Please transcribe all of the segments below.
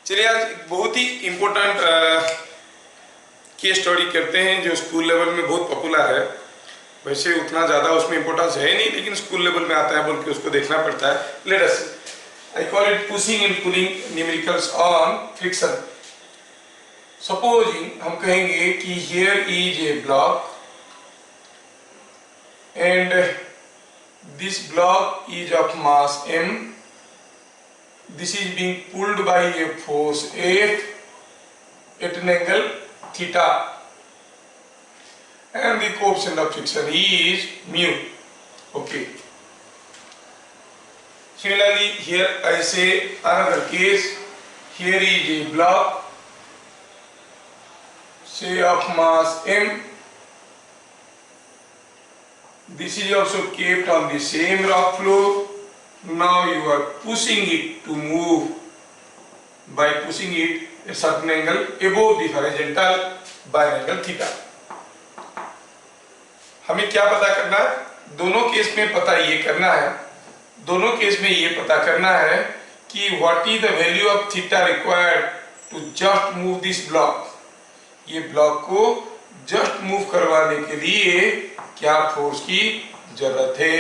चलिए आज एक बहुत ही इम्पोर्टेंट केस स्टडी करते हैं जो स्कूल लेवल में बहुत पॉपुलर है। वैसे उतना ज़्यादा उसमें इम्पोर्टेंस है नहीं, लेकिन स्कूल लेवल में आता है बोल के उसको देखना पड़ता है। Let us I call it pushing and pulling numericals on friction. Supposing हम कहेंगे कि here is a block and this block is of mass m. This is being pulled by a force F at an angle theta, and the coefficient of friction is mu. Okay. Similarly, here I say another case. Here is a block, say of mass m. This is also kept on the same rock floor. Now you are pushing it to move by pushing it a certain angle above the horizontal by an angle theta. हमें क्या पता करना है? दोनों case में पता ये करना है, दोनों केस में ये पता करना है कि what is the value of theta required to just move this block. ये ब्लॉक को जस्ट मूव करवाने के लिए क्या फोर्स की जरूरत है?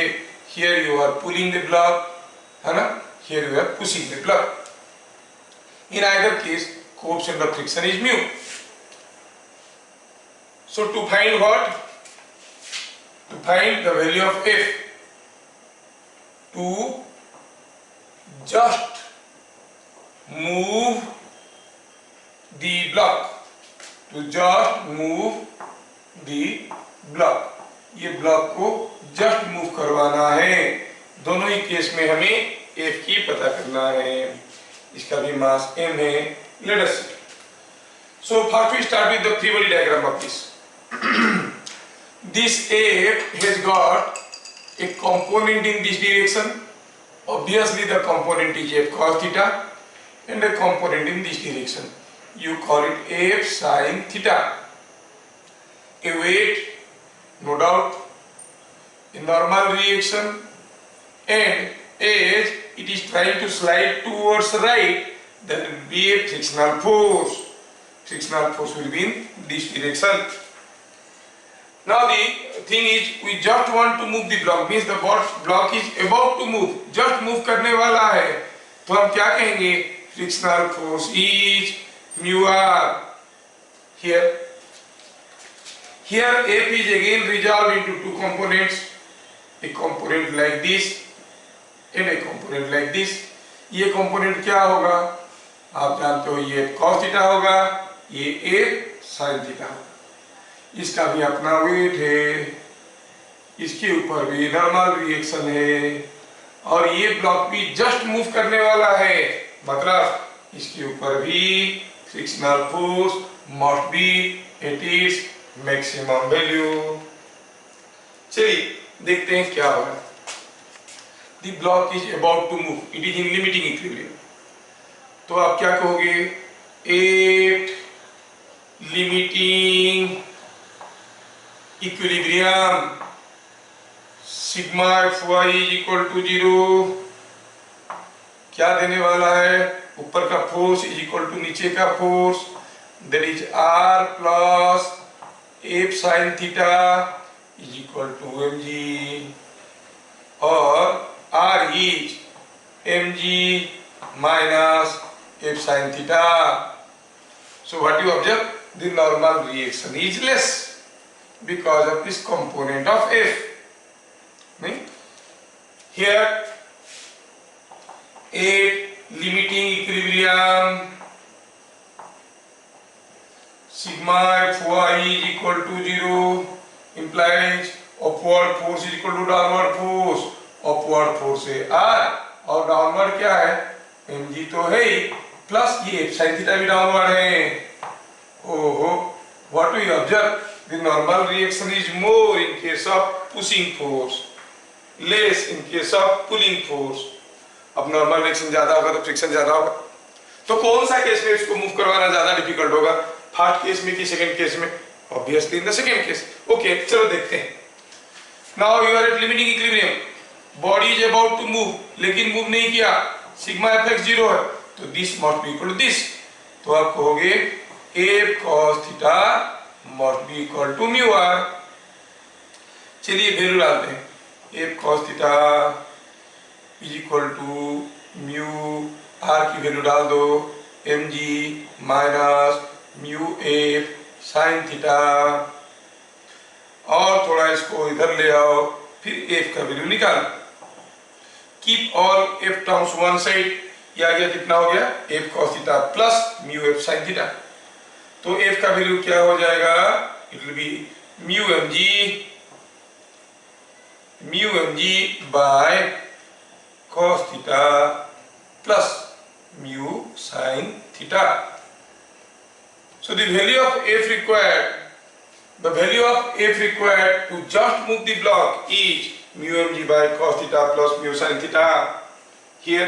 Here you are pulling the block, है ना? Here you are pushing the block. In either case, coefficient of friction is mu. So to find what? To find the value of F, to just move the block, to just move the block. ये block को just move करवाना है। दोनों ही case में हमें F की पता करना है। इसका भी मास m है। Let us see. So first we start with the free body diagram of this. This F has got a component in this direction. Obviously the component is F cos theta, and a component in this direction. You call it F sin theta. A weight, no doubt, a normal reaction, and as it is trying to slide towards right, there will be a frictional force. Frictional force will be in this direction. Now the thing is, we just want to move the block, means the block is about to move, just move करने वाला है, तो हम क्या कहेंगे? Frictional force is mu r. Here F is again resolved into two components, a component like this and a component like this. ये component क्या होगा? आप जानते हो ये cos थीटा होगा, ये F sin थीटा होगा। इसका भी अपना वेट है, इसके ऊपर भी नॉर्मल रिएक्शन है, और ये ब्लॉक भी जस्ट मूव करने वाला है, मतलब इसके ऊपर भी frictional force must B at its maximum value. चलिए देखते हैं क्या होगा। The block is about to move, it is in limiting equilibrium. तो आप क्या कहोगे? At limiting equilibrium, sigma Fy is equal to 0. क्या देने वाला है? ऊपर का फोर्स इज इक्वल टू नीचे का force, that is r plus F sin theta is equal to mg, और R is mg minus F sin theta. So what you observe? The normal reaction is less because of this component of F. Here at limiting equilibrium, sigma Fy is equal to 0 implies upward force is equal to downward force. Upward force है r, और downward क्या है? mg तो है ही, plus ये sin theta भी downward है। ओहो, what do you observe? The normal reaction is more in case of pushing force, less in case of pulling force. अब नॉर्मल रिएक्शन ज्यादा होगा तो फ्रिक्शन ज्यादा होगा, तो कौन सा केस में इसको मूव करवाना ज्यादा डिफिकल्ट होगा? फर्स्ट केस में कि सेकंड केस में? Obviously in the second case. Okay, चलो देखते हैं। Now you are at limiting equilibrium, body is about to move, लेकिन मूव नहीं किया, सिग्मा एफ एक्स 0 है, तो this must be equal to this, तो आप कहोगे F cos theta must be equal to mu R. चलिए वैल्यू डालते हैं, F cos theta is equal to mu R की वैल्यू डाल दो, m g minus mu F sine theta, और थोड़ा इसको इधर ले आओ, फिर एफ का वैल्यू निकाल, keep all F terms one side, ये आ गया कितना हो गया F cos theta plus mu F sine theta. तो एफ का वैल्यू क्या हो जाएगा, it will be mu m g by cos theta plus mu sine theta. So the value of f required to just move the block is mu mg by cos theta plus mu sin theta. Here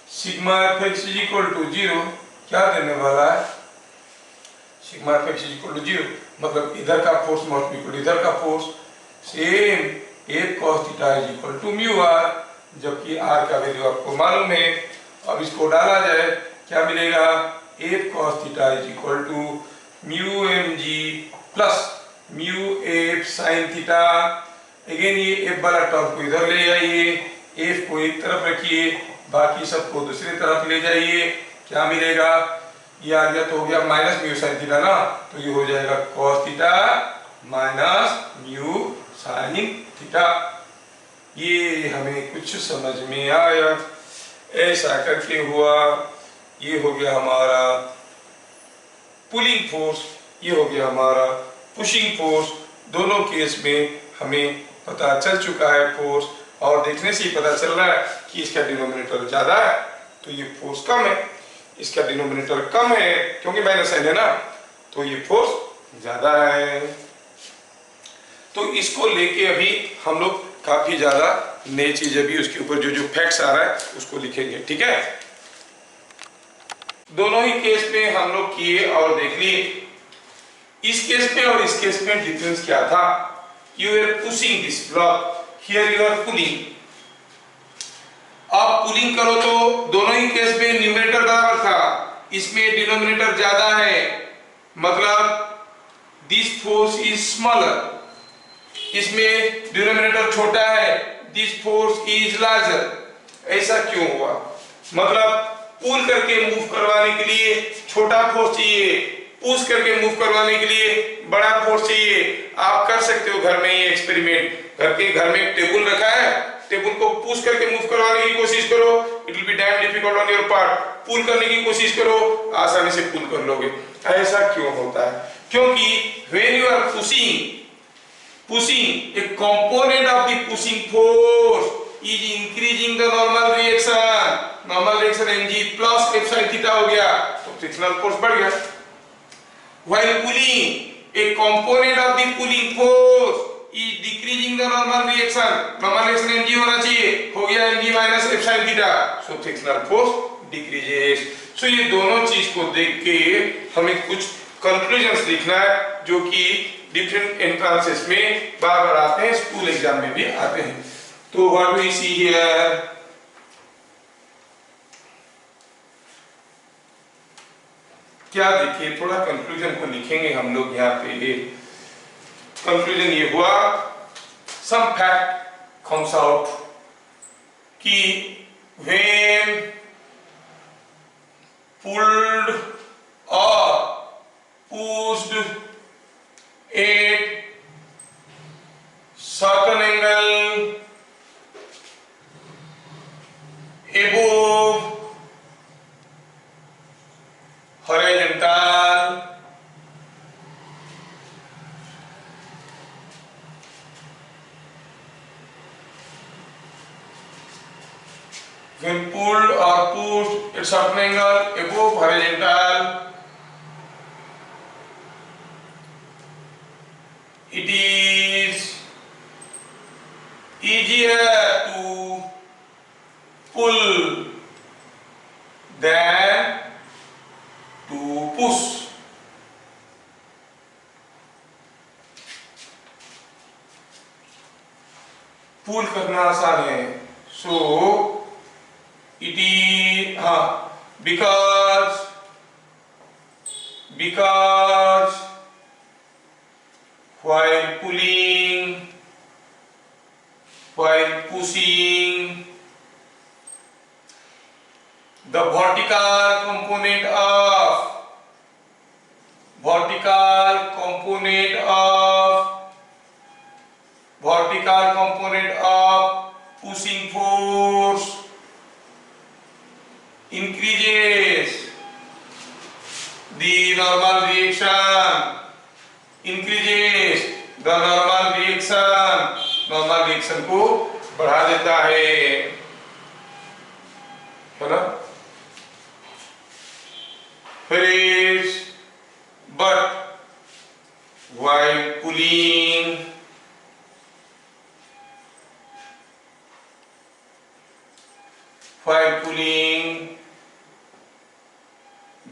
sigma fx is equal to 0 क्या देने वाला है, sigma fx is equal to 0 मतलब इधर का force must be equal to इधर का force, same f cos theta is equal to mu r, जबकि r का वैल्यू आपको मालूम है। अब इसको डाला जाए क्या मिलेगा, F cos theta is equal to mu m g plus mu F sine theta. Again ये एफ वाला टर्म को इधर ले जाइए, एफ को एक तरफ रखिए, बाकी सबको दूसरी तरफ ले जाइए, क्या मिलेगा, ये आ गया तो हो गया माइनस म्यू साइन थीटा ना, तो ये हो जाएगा cos theta minus mu sine theta. ये हमें कुछ समझ में आया, ऐसा करके हुआ, ये हो गया हमारा पुलिंग फोर्स, ये हो गया हमारा पुशिंग फोर्स। दोनों केस में हमें पता चल चुका है फोर्स, और देखने से ही पता चल रहा है कि इसका डिनोमिनेटर ज्यादा है तो ये फोर्स कम है, इसका डिनोमिनेटर कम है क्योंकि माइनस साइन है ना, तो ये फोर्स ज्यादा है। तो इसको लेके अभी हम लोग काफी ज्यादा नई चीजें भी उसके ऊपर जो फैक्ट्स आ रहा है उसको लिखेंगे, ठीक है। दोनों ही केस में हम लोग किए और देख लिए, इस केस में और इस केस में डिफरेंस क्या था, you are pushing this block, here you are pulling. आप पुलिंग करो तो दोनों ही केस में न्यूमरेटर बराबर था, इसमें डिनोमिनेटर ज्यादा है, मतलब दिस फोर्स इज स्मॉलर, इसमें डिनोमिनेटर छोटा है, दिस फोर्स इज लार्जर। ऐसा क्यों हुआ, मतलब पुल करके मूव करवाने के लिए छोटा फोर्स चाहिए, पुश करके मूव करवाने के लिए बड़ा फोर्स चाहिए। आप कर सकते हो घर में ये एक्सपेरिमेंट, घर में एक टेबल रखा है, टेबल को पुश करके मूव करवाने की कोशिश करो, it will be damn difficult on your part, pull करने की कोशिश करो, आसानी से पुल कर लोगे। ऐसा क्यों होता है, क्योंकि when you are pushing a component of the pushing force is increasing the normal reaction mg plus f sin theta हो गया, तो फ्रिक्शनल फोर्स बढ़ गया। while pulling a component of the pulling force is decreasing the normal reaction mg होना चाहिए, हो गया mg minus f sin theta, so frictional force decreases। so ये दोनों चीज को देख के हमें कुछ कंक्लूजन्स लिखना है जो कि डिफरेंट एंट्रांसेस में बार बार आते हैं, स्कूल एग्जाम में भी आते हैं। तो व्हाट वी सी हियर, क्या देखिए, थोड़ा कंक्लूजन को लिखेंगे हम लोग यहाँ पे। कंक्लूजन ये हुआ, सम फैक्ट कम्स आउट कि व्हेन पुल्ड और pushed at certain angle above horizontal, when pulled or pushed at certain angle above horizontal, it is easier to pull than to push। पुल करना आसान है, सो इट इज, हाँ because while pulling, while pushing, the vertical component of pushing force increases, the normal reaction increases, the normal reaction को बढ़ा देता है ना। But while pulling,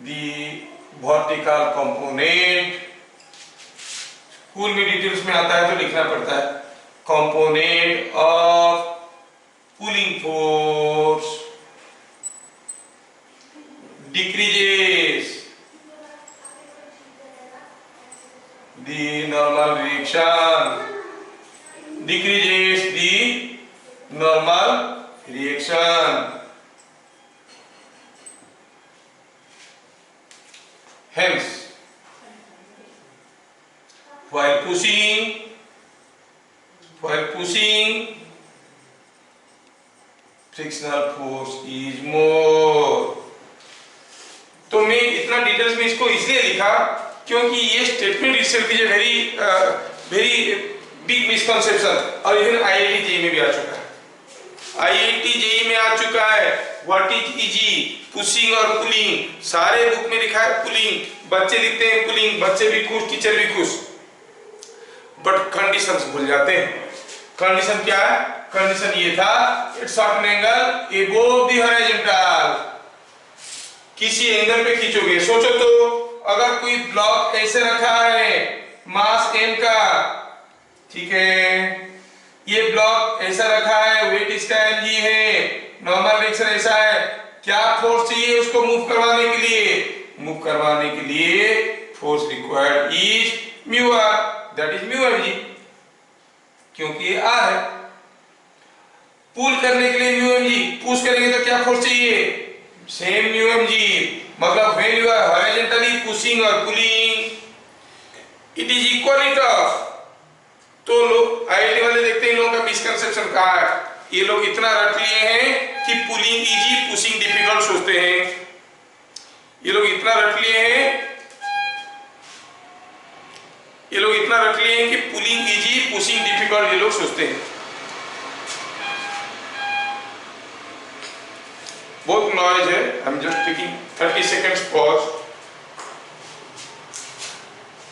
the vertical component, school में डिटेल्स में आता है तो लिखना पड़ता है, component of pulling force decreases, the normal reaction decreases, the normal reaction. Hence, while pushing, frictional force is more. तो मैं इतना डिटेल्स में इसको इसलिए लिखा क्योंकि ये statement itself is a very big misconception और इवन IIT JEE में भी आ चुका है। IIT JEE में आ चुका है। व्हाट इज इजी, पुशिंग और पुलिंग, सारे बुक में लिखा है पुलिंग, बच्चे लिखते हैं पुलिंग, बच्चे भी खुश, टीचर भी खुश, बट कंडीशंस भूल जाते हैं। कंडीशन क्या है? कंडीशन ये था, it's certain angle above the horizontal, किसी एंगल पे खींचोगे। सोचो तो अगर कोई ब्लॉक ऐसे रखा है मास m का, ठीक है, ये ब्लॉक ऐसा रखा है, वेट इसका mg है, नॉर्मल रिएक्शन ऐसा है, क्या फोर्स चाहिए उसको मूव करवाने के लिए? मूव करवाने के लिए force required is mu R, that is mu mg, क्योंकि ये r है। पुल करने के लिए म्यू mg, पुश करेंगे तो क्या फोर्स चाहिए? सेम म्यू mg, मतलब when you are horizontally pushing और pulling it is equally tough. तो लोग आईआईटी वाले देखते हैं, इन लोगों का मिसकंसेप्शन कहाँ है, ये लोग इतना रट लिए हैं कि पुलिंग इजी पुशिंग डिफिकल्ट सोचते हैं। ये लोग इतना रट लिए हैं कि पुलिंग इजी पुशिंग डिफिकल्ट ये लोग सोचते हैं। बहुत नॉइज है, I am just taking 30 seconds pause.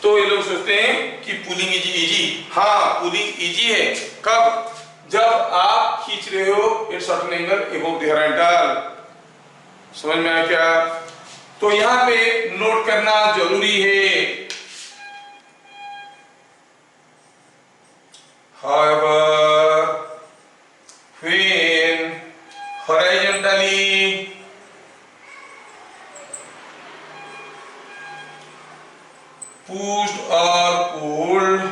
तो ये लोग सोचते हैं कि पुलिंग इजी, हाँ पुलिंग इजी है कब? जब आप खींच रहे हो eight certain angle above the horizontal. समझ में आया क्या? तो यहां पे नोट करना जरूरी है। However, when horizontally pushed or pulled,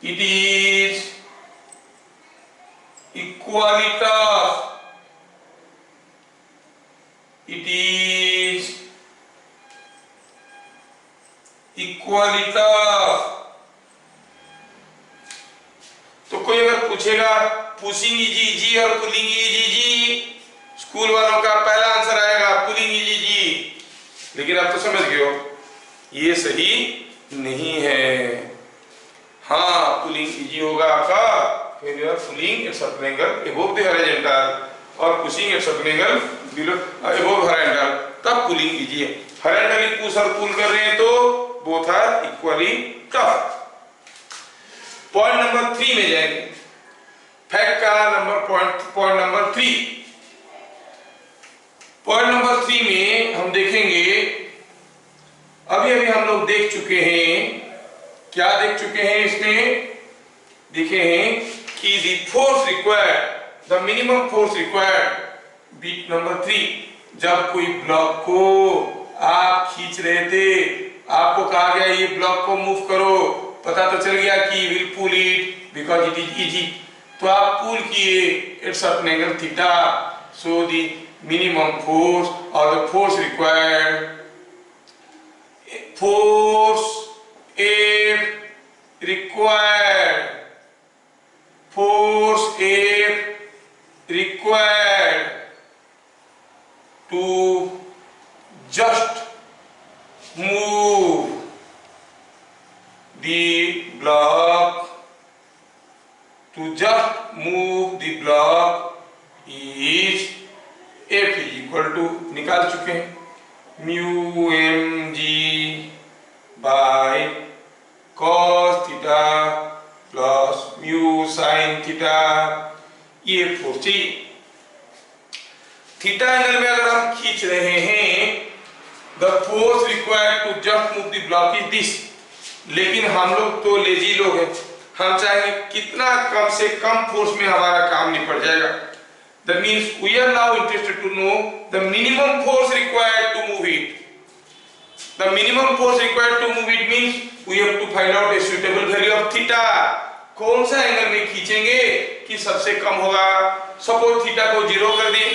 it is equally tough. It is equally tough. तो कोई अगर पूछेगा पुशिंग इजी इजी और पुलिंग इजी इजी, स्कूल वालों का पहला आंसर आएगा पुलिंग इजी इजी। लेकिन आप तो समझ गए हो ये सही नहीं है। हाँ पुलिंग इजी होगा आपका when you are pulling at certain angle above the horizontal और pushing at certain angle below above horizontal, तब पुलिंग इजी है। हॉरिजॉन्टली पुश और पुल कर रहे हैं तो both are equally tough। Point number 3 में जाएंगे, फैक्ट का पॉइंट नंबर 3। पॉइंट नंबर 3 में हम देखेंगे, अभी हम लोग देख चुके हैं, क्या देख चुके हैं इसमें? देखे हैं कि the force required, the minimum force required, बीट नंबर 3, जब कोई ब्लॉक को आप खींच रहे थे, आपको कहा गया ये ब्लॉक को मूव करो, पता तो चल गया कि will pull it because it is easy, तो आप पुल किए at certain angle theta, so the minimum force और the force required, force F required, force F required to just move the block, to just move the block is F is equal to, निकाल चुके हैं, mu m g by cos theta plus mu sine theta, ये force चाहिए। Theta angle में अगर हम खींच रहे हैं, the force required to just move the block is this, लेकिन हम लोग तो लेजी लोग हैं, हम चाहेंगे कितना कम से कम फोर्स में हमारा काम निपट जाएगा। That means we are now interested to know the minimum force required to move it. The minimum force required to move it means we have to find out a suitable value of theta. कौन सा angle में खींचेंगे कि सबसे कम होगा। Suppose theta को 0 कर दें,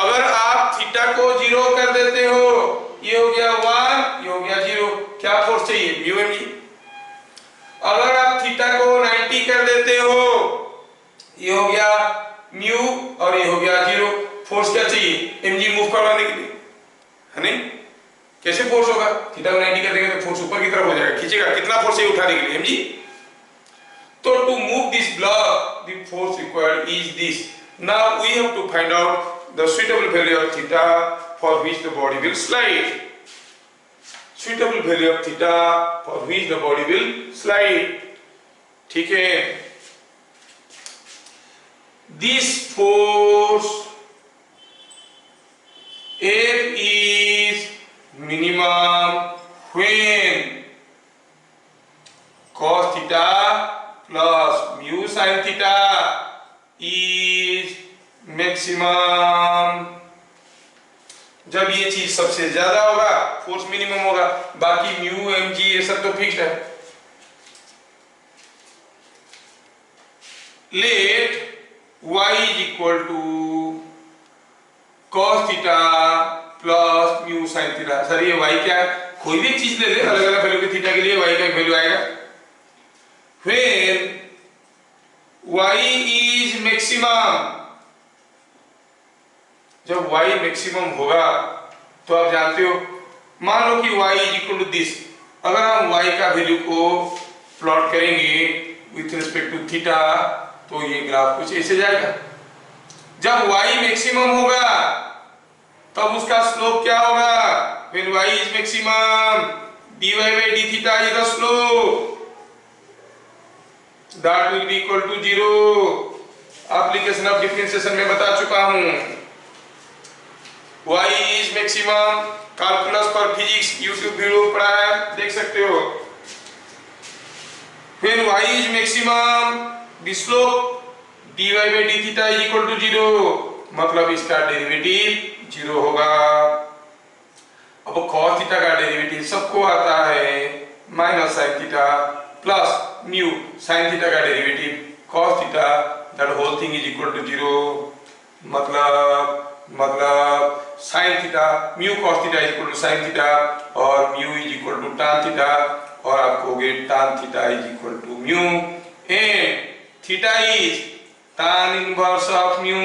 अगर आप थीटा को 0 कर देते हो, ये हो गया 1, ये हो गया 0, क्या फोर्स चाहिए, म्यू एम जी। अगर आप थीटा को 90 कर देते हो, ये हो गया म्यू और ये हो गया 0, फोर्स क्या चाहिए, mg मूव करवाने के लिए, है नहीं। कैसे फोर्स होगा, थीटा को 90 कर देंगे तो फोर्स ऊपर की तरफ हो जाएगा, खींचेगा, कितना फोर्स है उठाने के लिए, mg। तो to move this block the force required is this. Now we have to find out the suitable value of theta for which the body will slide, suitable value of theta for which the body will slide, ठीक है। This force F is minimum when cos theta plus mu sin theta is maximum, जब ये चीज सबसे ज्यादा होगा force minimum होगा, बाकी म्यू एम जी ये सब तो फिक्स्ड है। Let y is equal to cos theta plus mu sin theta। Sir ये y क्या है, कोई भी चीज ले ले, अलग अलग वैल्यू के थीटा के लिए y का एक वैल्यू आएगा। when y is maximum, जब y मैक्सिमम होगा तो आप जानते हो, मान लो कि y is equal to this, अगर हम y का वैल्यू को प्लॉट करेंगे विथ रिस्पेक्ट टू थीटा तो ये ग्राफ कुछ ऐसे जाएगा। जब y मैक्सिमम होगा तब उसका स्लोप क्या होगा, when y is maximum dy by d theta is the slope that will be equal to 0। Application of differentiation में बता चुका हूं, y is maximum, calculus for physics YouTube video पढ़ा है, देख सकते हो। when y is maximum the slope dy by d theta is equal to 0, मतलब इसका डेरिवेटिव 0 होगा। अब cos थीटा का डेरिवेटिव सबको आता है minus sin theta plus mu sin theta का derivative cos theta, that whole thing is equal to 0, मतलब sin theta mu cos theta is equal to sin theta और mu is equal to tan theta, और आपको get tan theta is equal to mu and theta is tan inverse of mu.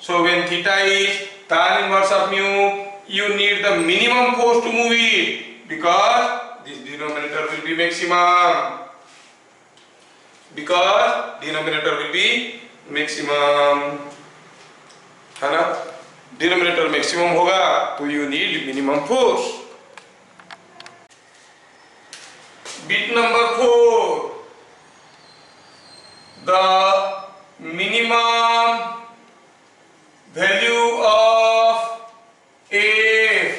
So when theta is tan inverse of mu, you need the minimum force to move it because this denominator will be maximum. Because denominator will be maximum, है ना, denominator maximum होगा तो you need minimum force. Bit number 4. The minimum value of F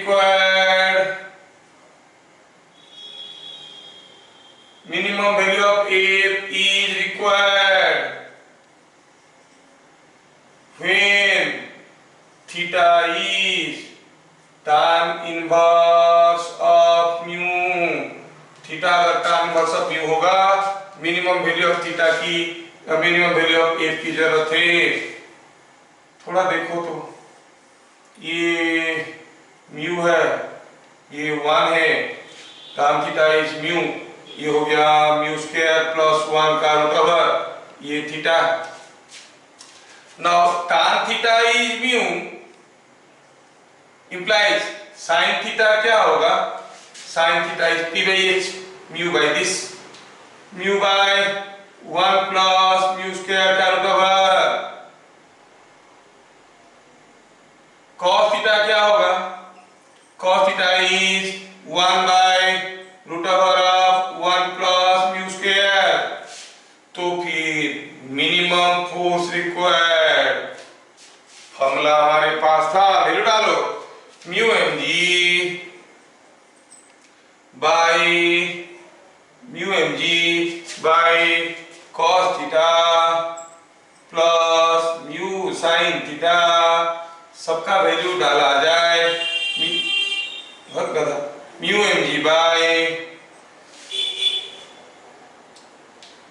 required, minimum value of f is required when theta is tan inverse of mu. Theta अगर tan inverse of mu होगा, minimum value of theta की, minimum value of f की जरूरत है। थोड़ा देखो तो, ये म्यू है, ये 1 है, tan थीटा इज म्यू, ये हो गया म्यू स्क्वायर प्लस 1 का रूट ओवर ये theta. Now tan theta is mu implies sin theta क्या होगा, sin theta is p by h, mu by this, mu by 1 plus mu square का root over. cos theta क्या होगा, cos theta is 1 by root over of 1 plus mu square. तो फिर minimum force required, formula हमारे पास था, value डालो, mu m g by cos theta plus mu sine theta, सबका value डाला जाए, mu m g by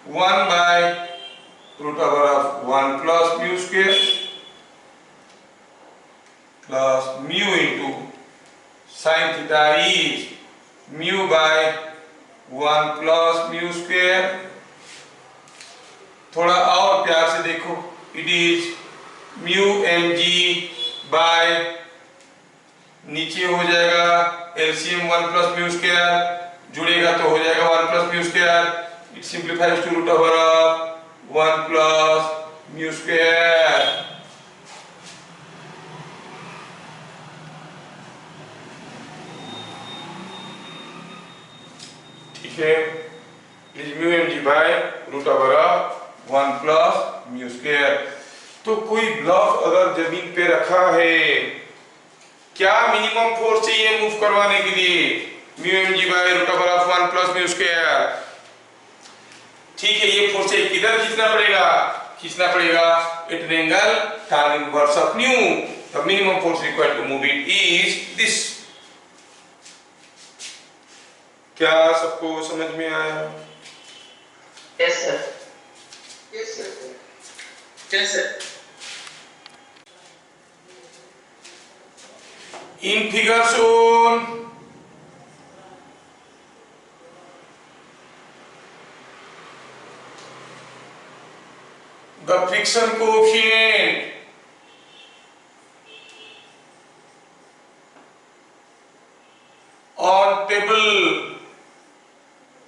1 by root over of 1 plus mu square plus mu into sine theta is mu by 1 plus mu square. थोड़ा और प्यार से देखो, it is mu m g by, नीचे हो जाएगा एलसीएम 1 प्लस म्यू स्क्वायर, जुड़ेगा तो हो जाएगा 1 plus mu square, it simplifies to root over of 1 plus mu square. ठीक है, is mu m g by root over of 1 plus mu square. तो कोई ब्लॉक अगर जमीन पे रखा है, क्या मिनिमम फोर्स चाहिए मूव करवाने के लिए, mu m g by root over of 1 plus mu square. ठीक है, ये फोर्स किधर खींचना पड़ेगा at an angle tan inverse of mu. The minimum force required to move it is this. क्या सबको समझ में आया? Yes sir, yes sir, yes sir. In figure shown, the friction coefficient on table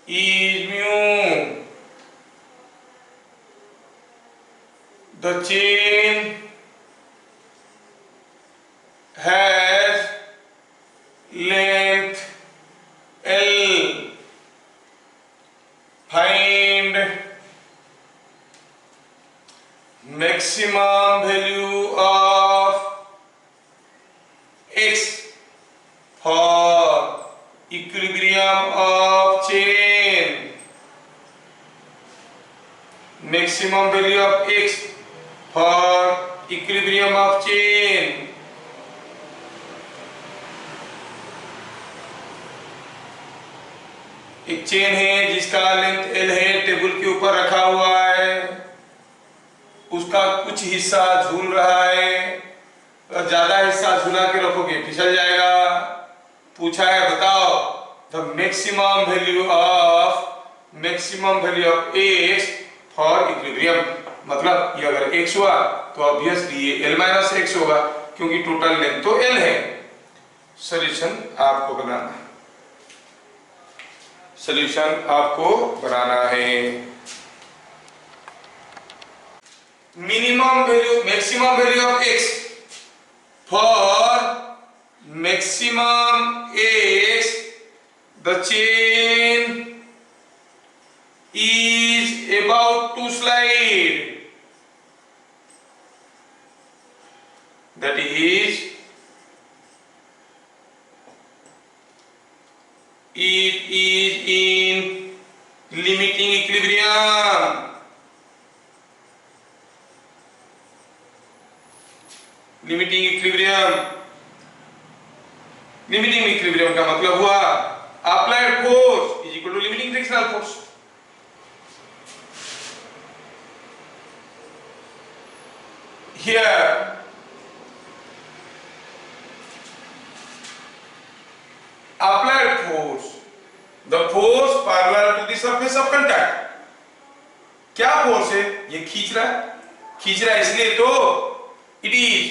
is mu. The chain has length L. Find maximum value of x for equilibrium of chain. Maximum value of x for equilibrium of chain. एक chain है जिसका length L है, table के ऊपर रखा हुआ है, उसका कुछ हिस्सा झूल रहा है, तो ज्यादा हिस्सा झूला के रखोगे फिसल जाएगा। पूछा है बताओ the maximum value of x for equilibrium. मतलब ये अगर x हुआ तो ऑब्वियसली ये L माइनस x होगा, क्योंकि टोटल लेंथ तो L है। सॉल्यूशन आपको बनाना है, सॉल्यूशन आपको बनाना है। Minimum value, maximum value of x for maximum x, the chain is about to slide, that is it is in limiting equilibrium. Limiting equilibrium का मतलब हुआ applied force is equal to limiting frictional force. Here applied force, the force parallel to the surface of contact। क्या force है? ये खींच रहा है इसलिए तो it is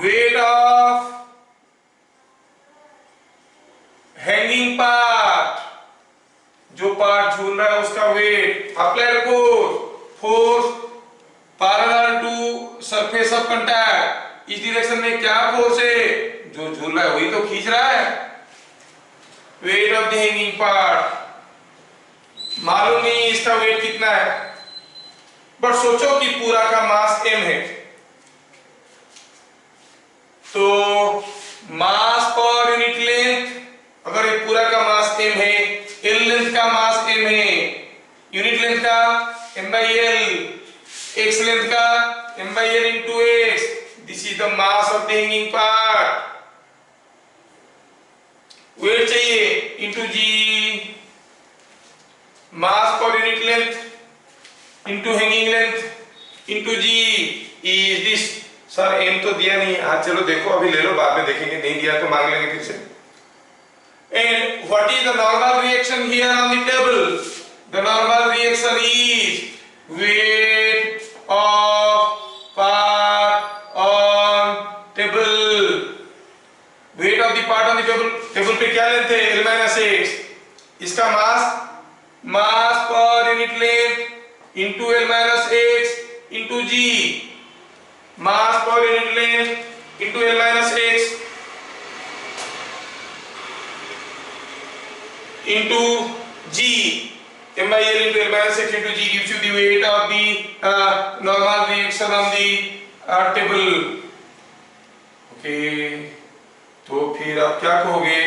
weight of hanging part, जो पार्ट झूल रहा है उसका वेट। Applied force parallel to surface of contact, इस डायरेक्शन में क्या फोर्स है? जो झूल रहा है वही तो खींच रहा है। Wait of the hanging part मालूम नहीं इसका वेट कितना है, बट सोचो कि पूरा का मास m है, तो मास पर यूनिट लेंथ, अगर ये पूरा का मास m है, l लेंथ का मास m है, यूनिट लेंथ का m/l, x लेंथ का m/l into x, this is the mass of the hanging part. Weight चाहिए into g, mass per unit length into hanging length into g is this. Sir m तो दिया नहीं, हाँ चलो देखो अभी ले लो, बाद में देखेंगे, नहीं दिया तो मांग लेंगे फिर से। And what is the normal reaction here on the table? The normal reaction is weight of part on table. Weight of the part on the table, table पे क्या लेंथ है? l-x, इसका mass per unit length into l-x into g, mass per unit length into l-x into g, m/l into l-x into g gives you the weight of the normal reaction on the table। okay, तो फिर आप क्या कहोगे?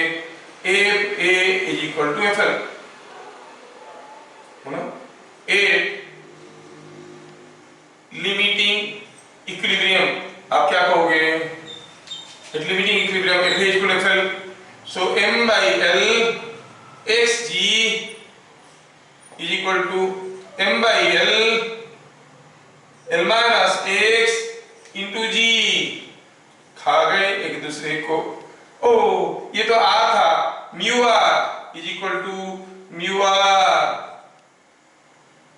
F A is equal to F L, है ना? A limiting equilibrium, आप क्या कहोगे? At limiting equilibrium F A is equal to F L, so m/l xg is equal to m/l l-x into g। खा गए एक दूसरे को। ओ ये तो r था, mu r is equal to mu r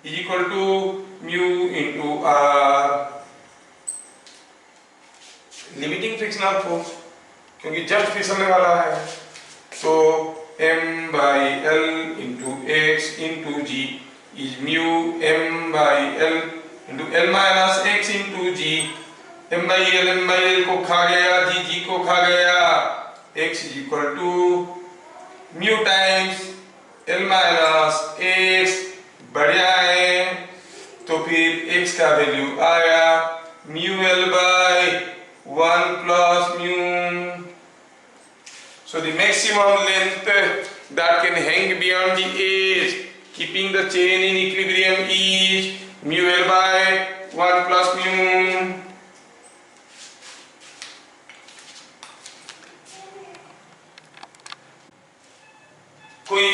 is equal to mu into r। Limiting frictional force, क्योंकि just फिसलने वाला है, तो m/l into x into g is mu m/l into l-x into g। m/l को खा गया, g को खा गया, x is equal to mu times l-x, बढ़िया है, तो फिर x का वैल्यू आया mu l by 1 plus mu. So the maximum length that can hang beyond the edge, keeping the chain in equilibrium, is mu l by 1 plus mu। कोई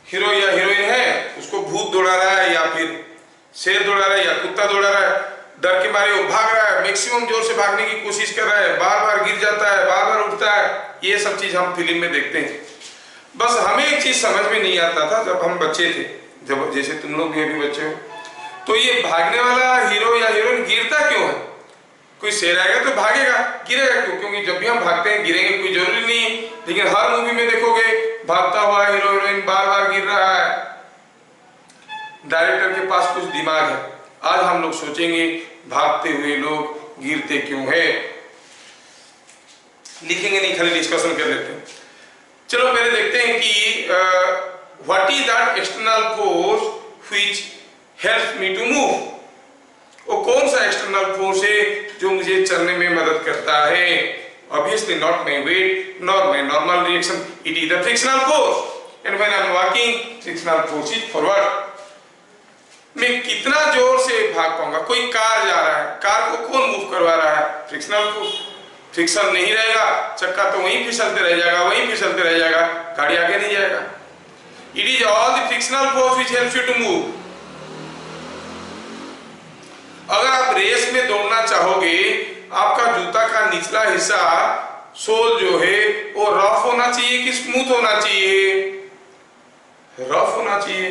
hero या heroine है, उसको भूत दौड़ा रहा है या फिर शेर दौड़ा रहा है या कुत्ता दौड़ा रहा है, डर के मारे वो भाग रहा है, मैक्सिमम जोर से भागने की कोशिश कर रहा है, बार बार गिर जाता है, बार बार उठता है, ये सब चीज हम फिल्म में देखते हैं। बस हमें एक चीज समझ में नहीं आता था जब हम बच्चे थे, जब जैसे तुम लोग भी अभी बच्चे हो, तो ये भागने वाला हीरो या हीरोइन गिरता क्यों है? कोई शेर आएगा तो भागेगा, गिरेगा क्यों? क्योंकि जब भी हम भागते हैं गिरेंगे, कोई जरूरी नहीं है, लेकिन हर मूवी में देखोगे भागता हुआ हीरो हीरोइन बार बार गिर रहा है। डायरेक्टर के पास कुछ दिमाग है। आज हम लोग सोचेंगे भागते हुए लोग गिरते क्यों है, लिखेंगे नहीं, खाली डिस्कशन कर लेते हैं। चलो पहले देखते हैं कि what is that external force which helps me to move. वो कौन सा एक्सटर्नल फोर्स है जो मुझे चलने में मदद करता है? Obviously not my weight nor my normal reaction, it is the frictional force. and when I'm walking frictional force is forward. मैं कितना जोर से भाग पाऊंगा? कोई कार जा रहा है, कार को कौन मूव करवा रहा है? Frictional force. फ्रिक्शन नहीं रहेगा, चक्का तो वहीं फिसलते रह जाएगा, वहीं फिसलते रह जाएगा, गाड़ी आगे नहीं जाएगा। It is all the frictional force which helps you to move. अगर आप रेस में दौड़ना चाहोगे, आपका जूता का निचला हिस्सा सोल जो है वो रफ होना चाहिए कि स्मूथ होना चाहिए? रफ होना चाहिए।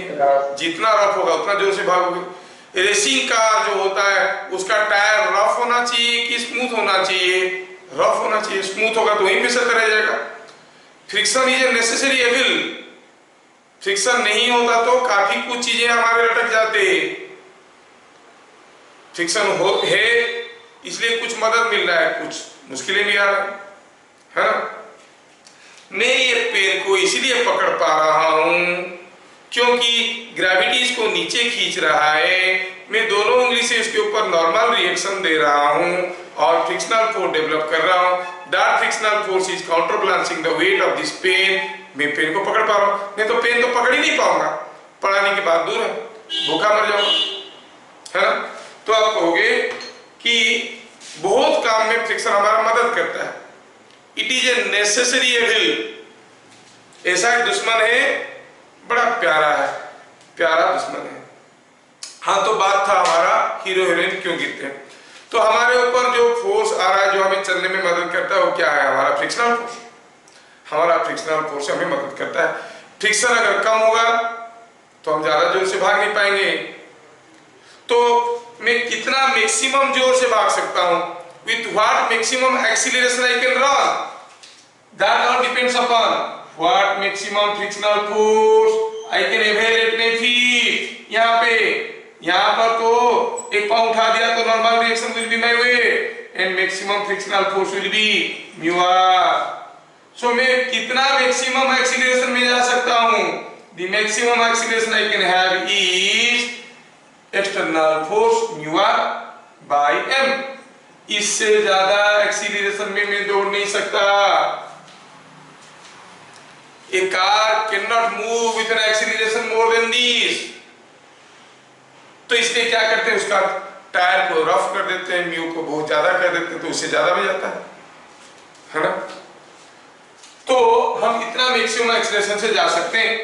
जितना रफ होगा उतना जोर से भागोगे। रेसिंग कार जो होता है उसका टायर रफ होना चाहिए कि स्मूथ होना चाहिए? रफ होना चाहिए। स्मूथ होगा तो वहीं फिसलता रह जाएगा। Friction is a necessary evil. Friction नहीं होता तो काफी कुछ चीजें हमारे लटक जाते हैं। फ्रिक्शन है इसलिए कुछ मदद मिल रहा है, कुछ मुश्किलें भी आ रही है ना। मैं ये पेन को इसीलिए पकड़ पा रहा हूं क्योंकि ग्रेविटी इसको नीचे खींच रहा है। मैं दोनों उंगली से इसके ऊपर नॉर्मल रिएक्शन दे रहा हूं और फ्रिक्शनल फोर्स डेवलप कर रहा हूं। That frictional force is counter balancing the weight of this pen. मैं पेन को पकड़ पा रहा हूं, नहीं तो पेन तो पकड़ ही नहीं पाऊंगा। पढ़ाने की बात दूर है, भूखा मर जाऊंगा, है ना। तो आप कहोगे कि बहुत काम में फ्रिक्शन हमारा मदद करता है। It is a necessary evil. ऐसा एक दुश्मन है, बड़ा प्यारा है, प्यारा दुश्मन है। हाँ, तो बात था हमारा हीरो हीरोइन क्यों गिरते हैं। तो हमारे ऊपर जो फोर्स आ रहा है जो हमें चलने में मदद करता है वो क्या है? हमारा फ्रिक्शनल फोर्स। हमारा फ्रिक्शनल फोर्स हमें मदद करता है। फ्रिक्शन अगर कम होगा तो हम ज्यादा जोर से भाग नहीं पाएंगे। तो मैं कितना मैक्सिमम जोर से भाग सकता हूं? With what maximum acceleration I can run? That all depends upon what maximum frictional force I can avail at my feet. यहाँ पर तो एक पाँव उठा दिया तो normal reaction will be my weight and maximum frictional force will be mu r. So मैं कितना maximum acceleration में जा सकता हूँ? The maximum acceleration I can have is external force mu r by m. इससे ज्यादा एक्सीलरेशन में मैं दौड़ नहीं सकता। A car cannot move with an acceleration more than this. तो इसलिए क्या करते हैं? उसका टायर को रफ कर देते हैं, म्यू को बहुत ज्यादा कर देते हैं, तो उससे ज्यादा भी जाता है ना। तो हम इतना मैक्सिमम एक्सीलरेशन से जा सकते हैं।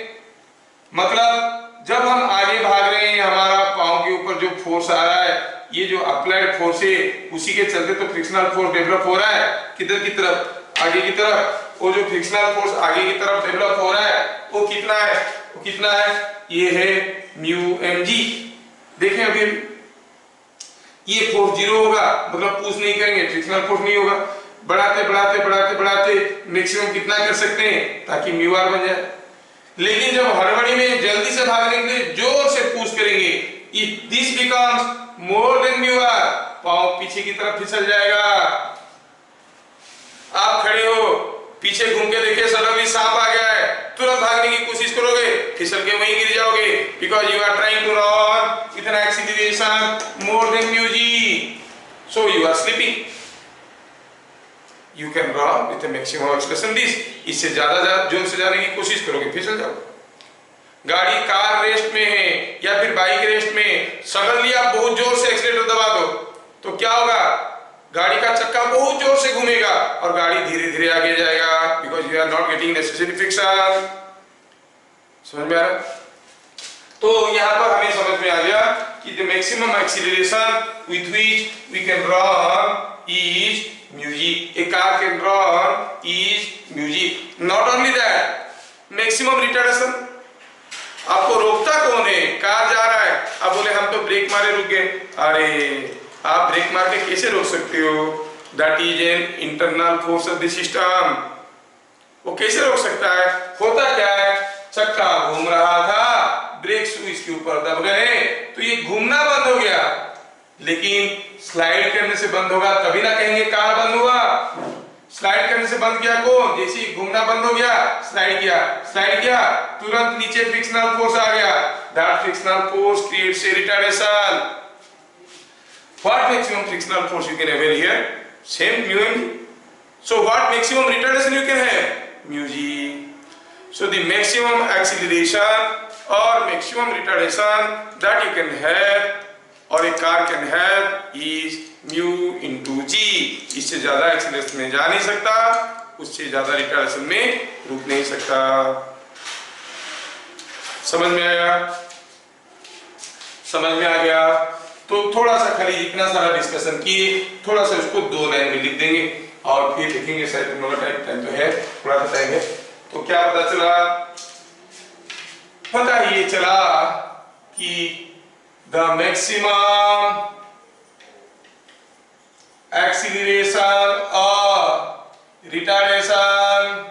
मतलब जब हम आगे भाग रहे हैं, हमारा पांव के ऊपर जो फोर्स आ रहा है, ये जो अप्लाइड फोर्स है, उसी के चलते तो फ्रिक्शनल फोर्स डेवलप हो रहा है। किधर की तरफ? आगे की तरफ। वो जो फ्रिक्शनल फोर्स आगे की तरफ डेवलप हो रहा है वो कितना है? वो कितना है? ये है म्यू एम जी। देखें अभी ये फोर्स जीरो होगा, मतलब पुश नहीं करेंगे, फ्रिक्शनल फोर्स नहीं होगा। बढ़ाते बढ़ाते बढ़ाते बढ़ाते मैक्सिमम कितना कर सकते हैं ताकि म्यू आर बन जाए। लेकिन जब हड़बड़ी में जल्दी से भागने के लिए जोर से पुश करेंगे, if this becomes more than mu R, पांव पीछे की तरफ फिसल जाएगा। आप खड़े हो, पीछे घूम के देखिए सडनली सांप आ गया है, तुरंत भागने की कोशिश करोगे, फिसल के वहीं गिर जाओगे, because you are trying to run with an acceleration more than mu g, so you are slipping. You can run with a maximum acceleration this. इससे ज्यादा जोर से जाने की कोशिश करोगे, फिसल जाओगे। गाड़ी कार रेस्ट में है या फिर बाइक रेस्ट में, सडनली आप बहुत जोर से एक्सीलरेटर दबा दो तो क्या होगा? गाड़ी का चक्का बहुत जोर से घूमेगा और गाड़ी धीरे धीरे आगे जाएगा, because you are not getting necessary friction. समझ में आ रहा? तो यहाँ पर हमें समझ में आ गया कि the maximum acceleration with which we can run is mu g. A car can run is mu g. Not only that, maximum retardation. आपको रोकता कौन है? कार जा रहा है, आप बोले हम तो ब्रेक मारे रुक गए। अरे आप ब्रेक मार के कैसे रोक सकते हो? That is an internal force of the system. वो कैसे रोक सकता है? होता क्या है? चक्का घूम रहा था, ब्रेक स्विच के ऊपर दब गए तो ये घूमना बंद हो गया, लेकिन स्लाइड करने से बंद होगा तभी ना कहेंगे कार बंद हुआ। स्लाइड करने से बंद किया कौन? जैसे ही घूमना बंद हो गया, स्लाइड किया, तुरंत नीचे फ्रिक्शनल फोर्स आ गया। That frictional force creates a retardation. What maximum frictional force you can avail here? Same mu m g. So what maximum retardation you can have? Mu g. So the maximum acceleration or maximum retardation that you can have or a car can have is mu into g. इससे ज्यादा acceleration में जा नहीं सकता, उससे ज्यादा retardation में रुक नहीं सकता। समझ में आया? समझ में आ गया? तो थोड़ा सा खाली इतना सारा डिस्कशन किए, थोड़ा सा उसको 2 लाइन में लिख देंगे और फिर लिखेंगे। शायद टाइम तो है, थोड़ा सा टाइम है। तो क्या पता चला? पता ये चला कि द मैक्सिमम एक्सीलरेशन और retardation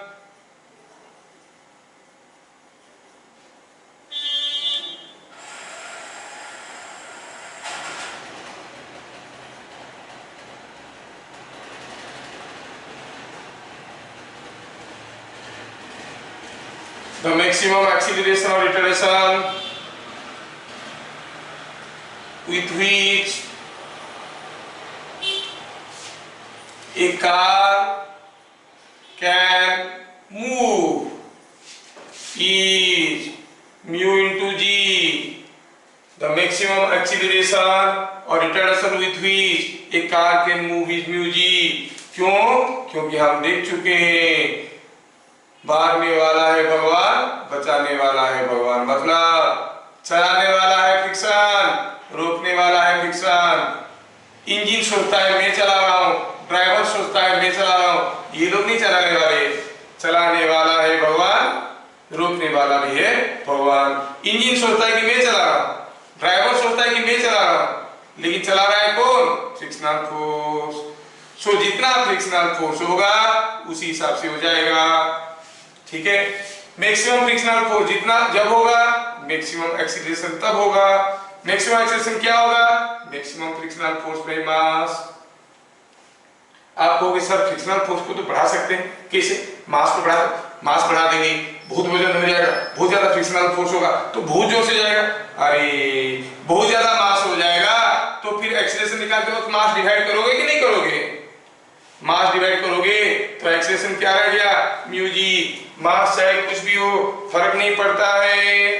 the maximum acceleration or retardation with which a car can move is mu into g. The maximum acceleration or retardation with which a car can move is mu g. क्यों? क्योंकि हम देख चुके हैं मारने वाला है भगवान, बचाने वाला है भगवान। मतलब चलाने वाला है फ्रिक्शन, रोकने वाला है फ्रिक्शन। इंजन सोचता है मैं चला रहा हूँ, ड्राइवर सोचता है मैं चला रहा हूँ, ये लोग नहीं चलाने वाले। चलाने वाला है भगवान, रोकने वाला भी है भगवान। इंजन सोचता है कि मैं चला रहा हूँ, ड्राइवर सोचता है कि मैं चला रहा हूँ, लेकिन चला रहा है कौन? Frictional force. सो जितना फ्रिक्शनल फोर्स होगा उसी हिसाब से हो जाएगा। ठीक है? मैक्सिमम फ्रिक्शनल फोर्स जितना जब होगा, मैक्सिमम एक्सीलरेशन तब होगा। मैक्सिमम एक्सीलरेशन क्या होगा? Maximum frictional force by mass. आप कहोगे सर फ्रिक्शनल फोर्स को तो बढ़ा सकते हैं, कैसे? मास को बढ़ा देंगे, बहुत वजन हो जाएगा, बहुत ज्यादा फ्रिक्शनल फोर्स होगा तो बहुत जोर से जाएगा। अरे बहुत ज्यादा मास हो जाएगा तो फिर एक्सीलरेशन निकालते वक्त मास डिवाइड करोगे कि नहीं करोगे? मास डिवाइड करोगे तो एक्सीलरेशन क्या रह गया? Mu G. मास चाहे कुछ भी हो, फर्क नहीं पड़ता है,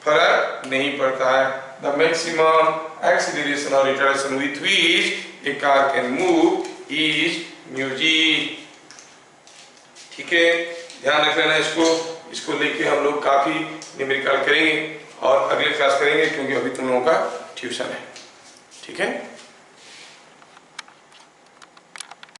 फर्क नहीं पड़ता है। द मैक्सिमम एक्सीलरेशन और retardation with which a car can move is mu g. ठीक है? ध्यान रख लेना इसको लेके हम लोग काफी न्यूमेरिकल करेंगे और अगले क्लास करेंगे, क्योंकि अभी तुम लोगों का ट्यूशन है। ठीक है?